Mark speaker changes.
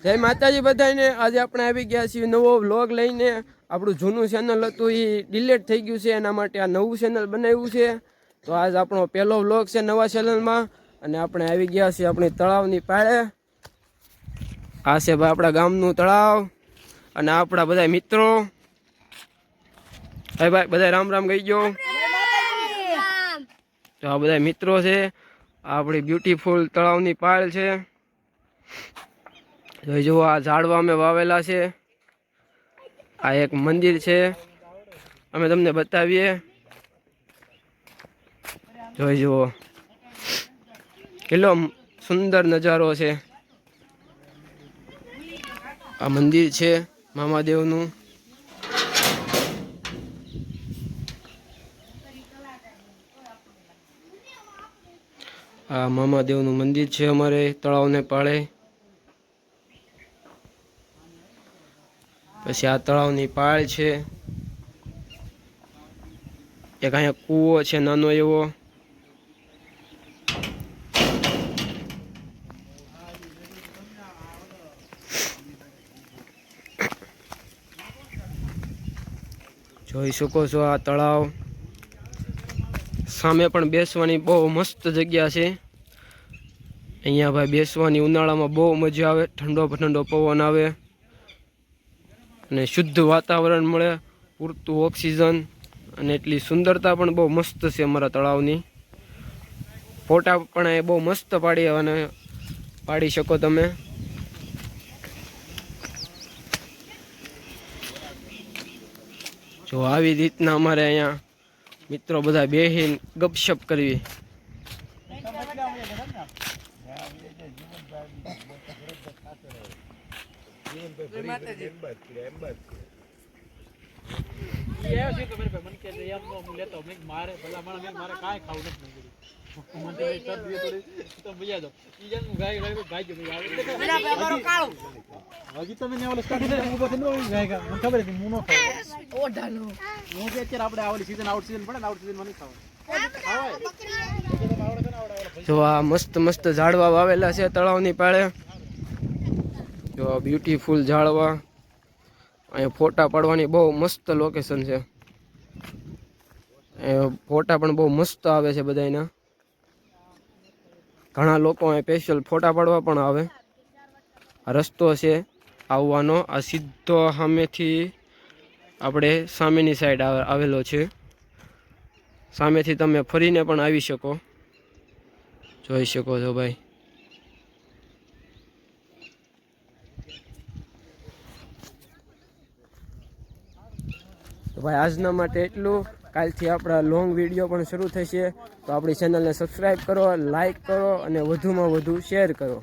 Speaker 1: જય માતાજી બધાને। આજે આપણે આવી ગયા છીએ નવો વ્લોગ લઈને। આપણું જૂનું ચેનલ હતું એ ડિલીટ થઈ ગયું છે, એના માટે આ નવું ચેનલ બનાવ્યું છે। તો આજ આપણો પહેલો વ્લોગ છે નવા ચેનલમાં, અને આપણે આવી ગયા છીએ આપણી તળાવની પાળે। આ છે ભાઈ આપણા ગામનું તળાવ, અને આપણા બધા મિત્રો। ભાઈ ભાઈ બધા રામ રામ કહી ગયો। તો આ બધા મિત્રો છે, આપણી બ્યુટીફુલ તળાવની પાળ છે। જોઈ જુઓ, આ ઝાડવા અમે વાવેલા છે। આ એક મંદિર છે, અમે તમને બતાવીએ। જોઈ જુઓ કેટલો સુંદર નજારો છે। આ મંદિર છે મામાદેવનું। આ મામાદેવનું મંદિર છે અમારે તળાવને પાળે। પછી આ તળાવની પાળ છે, એક અહીંયા કૂવો છે નાનો એવો। જોઈ શકો છો આ તળાવ। સામે પણ બેસવાની બહુ મસ્ત જગ્યા છે। અહીંયા ભાઈ બેસવાની ઉનાળામાં બહુ મજા આવે, ઠંડો ઠંડો પવન આવે અને શુદ્ધ વાતાવરણ મળે, પૂરતું ઓક્સિજન, અને એટલી સુંદરતા પણ બહુ મસ્ત છે અમારા તળાવની। ફોટા પણ એ બહુ મસ્ત પાડી શકો તમે। જો આવી રીતના અમારે અહીંયા મિત્રો બધા બેહીને ગપશપ કરવી।
Speaker 2: હજી તમે ને ઓલો સ્ટાર્ટ કરીને ઊભો થઈને ઓલી જાય મને ખબર હતી હું નો ખાવ ઓઢાનો હું જે અત્યારે આપણે આવલી સીઝન આઉટ સીઝન પડે ને આઉટ સીઝન માં નહીં ખાવ।
Speaker 1: જો આ મસ્ત મસ્ત ઝાડવા વાવેલા છે તળાવની પાળે। જો બ્યુટીફુલ ઝાડવા, અહીંયા ફોટા પાડવાની બહુ મસ્ત લોકેશન છે। ફોટા પણ બહુ મસ્ત આવે છે બધાના। ઘણા લોકો અહીં સ્પેશિયલ ફોટા પાડવા પણ આવે। આ રસ્તો છે આવવાનો, આ સીધો સામેથી આપણે સામેની સાઈડ આવેલો છે। સામેથી તમે ફરીને પણ આવી શકો, જોઈ શકો છો ભાઈ। તો ભાઈ આજના માટે એટલું। કાલથી આપણા લોંગ વિડીયો પણ શરૂ થશે, તો આપણી ચેનલને સબસ્ક્રાઈબ કરો, લાઈક કરો અને વધુમાં વધુ શેર કરો।